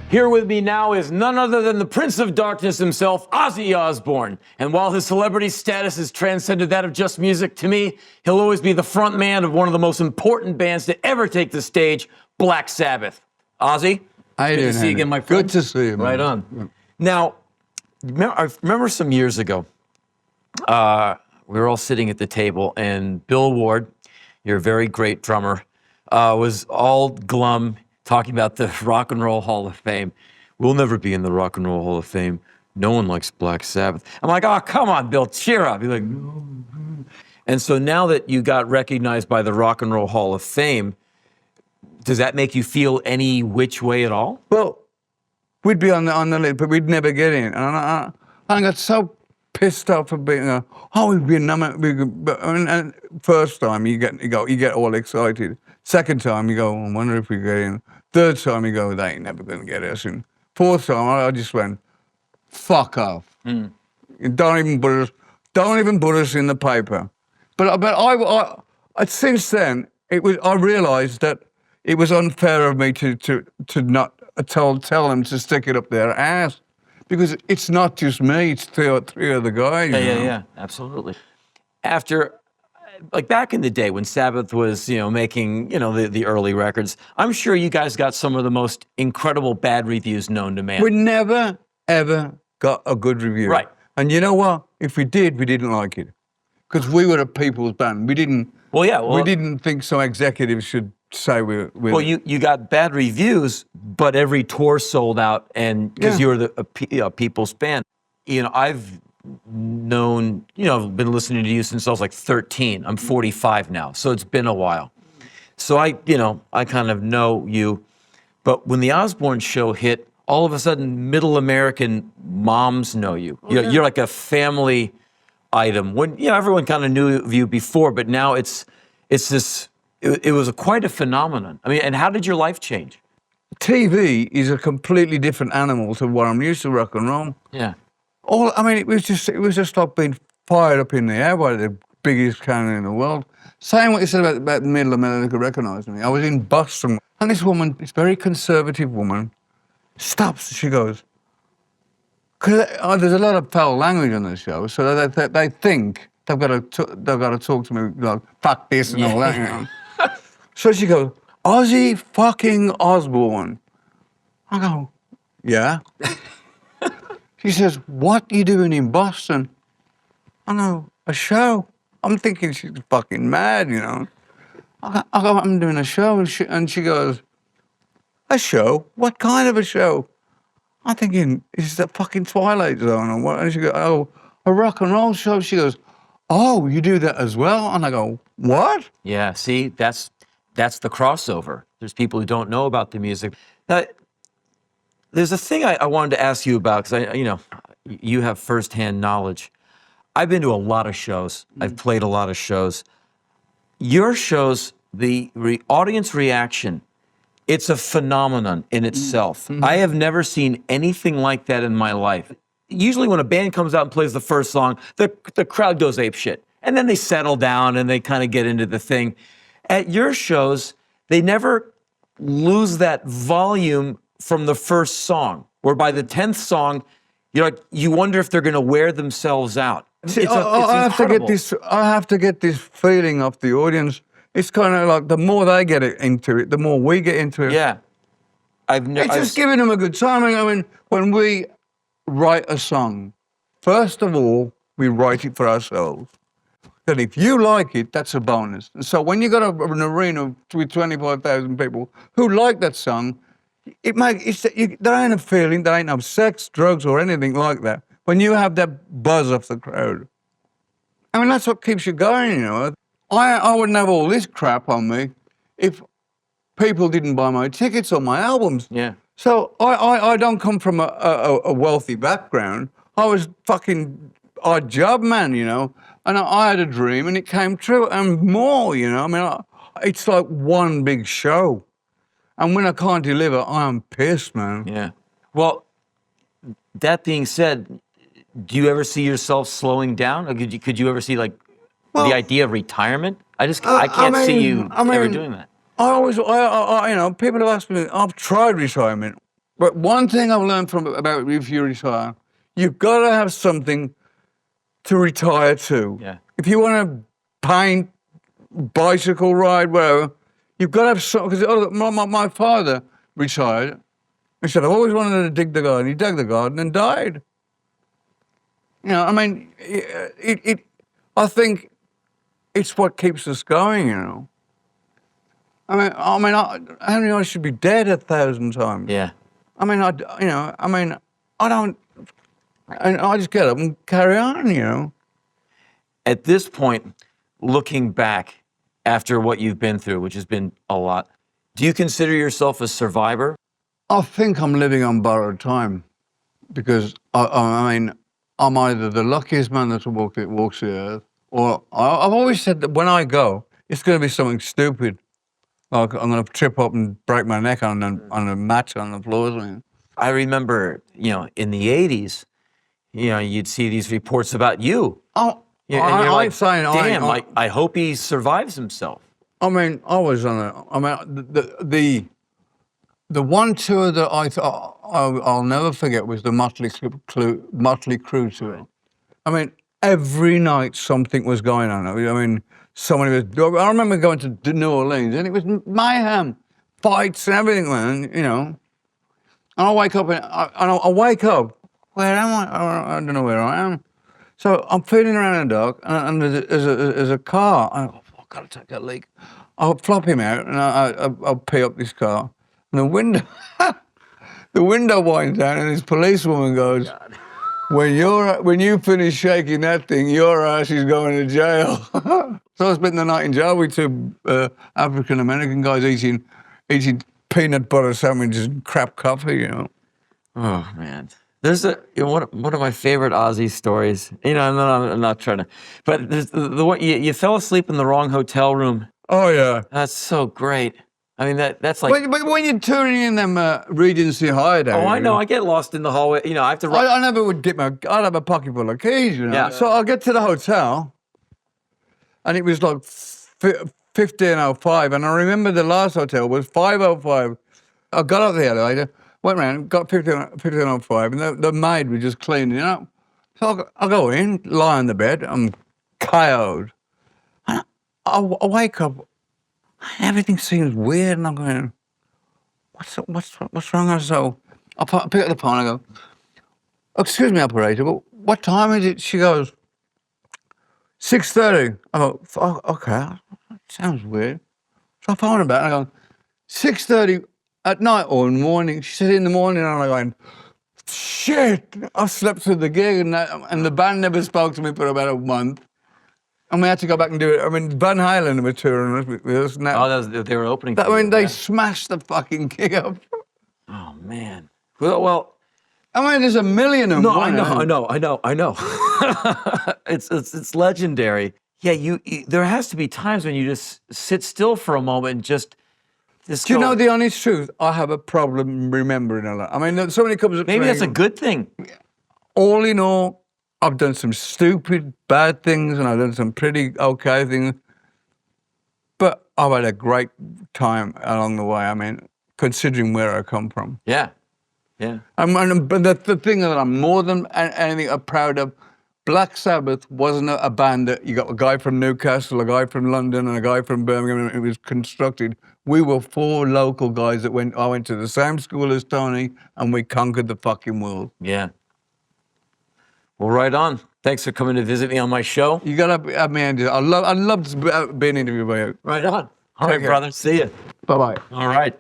Here with me now is none other than the Prince of Darkness himself, Ozzy Osbourne. And while his celebrity status has transcended that of just music, to me, he'll always be the front man of one of the most important bands to ever take the stage, Black Sabbath. Ozzy, How you good doing, to see you again, my friend. Good to see you, man. Right on. Now, I remember some years ago, we were all sitting at the table, and Bill Ward, your very great drummer, was all glum, talking about the Rock and Roll Hall of Fame. We'll never be in the Rock and Roll Hall of Fame. No one likes Black Sabbath. I'm like, oh, come on, Bill, cheer up. He's like, no. And so now that you got recognized by the Rock and Roll Hall of Fame, does that make you feel any which way at all? Well, we'd be on the list, but we'd never get in. And I got so pissed off for being, we'd be nominated. And first time you get all excited. Second time you go, I wonder if we get in. Third time you go, they ain't never going to get us in. Fourth time I just went, fuck off. Don't even put us in the paper. But I since then I realised that it was unfair of me to not tell them to stick it up their ass, because it's not just me; it's three other guys. Yeah, absolutely. After, like back in the day when Sabbath was, making, the early records, I'm sure you guys got some of the most incredible bad reviews known to man. We never ever got a good review. Right. And you know what? If we did, we didn't like it, because we were a people's band. We didn't. We didn't think some executives should say we're. Well, you got bad reviews, but every tour sold out, and because you were a people's band. I've known, I've been listening to you since I was like 13. I'm 45 now, so it's been a while. So I kind of know you. But when the Osbourne show hit, all of a sudden, middle American moms know you. You're like a family item. When everyone kind of knew of you before, but now it's this. It was quite a phenomenon. I mean, and how did your life change? TV is a completely different animal to what I'm used to, rock and roll. Yeah. It was just like being fired up in the air by the biggest cannon in the world. Saying what you said about the middle America recognising me. I was in Boston, and this woman, this very conservative woman, stops. She goes, because there's a lot of foul language on the show, so they think they've got to talk to me like fuck this and all that. So she goes, Ozzy fucking Osbourne. I go, yeah. She says, what are you doing in Boston? I go, a show. I'm thinking she's fucking mad, I go, I'm doing a show. And she goes, a show? What kind of a show? I'm thinking, is that fucking Twilight Zone or what? And she goes, oh, a rock and roll show. She goes, oh, you do that as well? And I go, what? Yeah, see, that's the crossover. There's people who don't know about the music. There's a thing I wanted to ask you about, because you have firsthand knowledge. I've been to a lot of shows. I've played a lot of shows. Your shows, the audience reaction, it's a phenomenon in itself. I have never seen anything like that in my life. Usually when a band comes out and plays the first song, the crowd goes apeshit. And then they settle down and they kind of get into the thing. At your shows, they never lose that volume from the first song, where by the 10th song, you wonder if they're going to wear themselves out. See, I have to get this feeling of the audience. It's kind of like the more they get into it, the more we get into it. Yeah. It's just giving them a good time. I mean, when we write a song, first of all, we write it for ourselves. Then if you like it, that's a bonus. And so when you got an arena with 25,000 people who like that song, there ain't a feeling, there ain't no sex, drugs, or anything like that. When you have that buzz off the crowd, I mean, that's what keeps you going, I wouldn't have all this crap on me if people didn't buy my tickets or my albums. Yeah. So I don't come from a wealthy background. I was fucking odd job man, and I had a dream and it came true, and more, I mean, it's like one big show. And when I can't deliver, I'm pissed, man. Yeah. Well, that being said, do you ever see yourself slowing down? Or could you ever see the idea of retirement? I can't see you ever doing that. People have asked me, I've tried retirement. But one thing I've learned from about if you retire, you've got to have something to retire to. Yeah. If you want to paint, bicycle ride, whatever, you've got to have something. Because my father retired. He said, I've always wanted to dig the garden. He dug the garden and died. You know, I mean, I think it's what keeps us going, you know. Henry, I should be dead 1,000 times. Yeah. I don't, and I just get up and carry on, you know. At this point, looking back after what you've been through, which has been a lot, do you consider yourself a survivor? I think I'm living on borrowed time because, I'm either the luckiest man that walks the earth, or I've always said that when I go, it's going to be something stupid. Like I'm going to trip up and break my neck on a mat on the floor or something. I remember, in the 80s, you'd see these reports about you. Oh, Yeah, and you're like, saying, damn, I hope he survives himself. I mean, I was on the one tour that I thought I'll never forget was the Motley Crue tour. I mean, every night something was going on. I mean, somebody was. I remember going to New Orleans and it was mayhem, fights and everything, man. You know. And I wake up I wake up. Where am I? I don't know where I am. So I'm feeling around in the dark, and there's a car. I go, I've got to take that leak. I'll flop him out, and I'll pee up this car. And the window winds down, and this policewoman goes, when you finish shaking that thing, your ass is going to jail. So I spent the night in jail with two African American guys eating peanut butter sandwiches and crap coffee, you know. Oh man, there's one of my favorite Ozzy stories. I'm not trying to, but there's the one you fell asleep in the wrong hotel room. Oh yeah, that's so great. I mean that's like. But when you're touring in them Regency hideout. Oh, I know. I get lost in the hallway. I have to. I never would get I'd have a pocket full of keys, you know. Yeah. So I'll get to the hotel, and it was like 15:05, and I remember the last hotel was 5:05. I got up the elevator, went round, got 15:05, and the maid was just cleaning up. So I go in, lie on the bed, I'm KO'd. And I wake up, everything seems weird, and I'm going, what's wrong? So I pick up the phone, I go, excuse me, operator, but what time is it? She goes, 6:30. I go, oh, okay, sounds weird. So I phone her back, and I go, 6:30 at night or in the morning? She said, in the morning, and I'm going, shit, I slept through the gig, and the band never spoke to me for about a month. And we had to go back and do it. I mean, Van Halen were touring with us. They were opening. They smashed the fucking gig up. Oh man. Well. I mean, there's a million of them. No, I know. It's legendary. Yeah, you there has to be times when you just sit still for a moment and just. Do you know the honest truth? I have a problem remembering a lot. I mean, somebody comes up to me. Maybe that's a good thing. All in all, I've done some stupid, bad things, and I've done some pretty okay things. But I've had a great time along the way. I mean, considering where I come from. Yeah, yeah. But the thing that I'm more than anything proud of, Black Sabbath wasn't a band that you got a guy from Newcastle, a guy from London, and a guy from Birmingham, and it was constructed. We were 4 local guys that I went to the same school as Tony, and we conquered the fucking world. Yeah. Well, right on. Thanks for coming to visit me on my show. You got to have me interviewed. I love being interviewed by you. Right on. All right, brother. See you. Bye-bye. All right.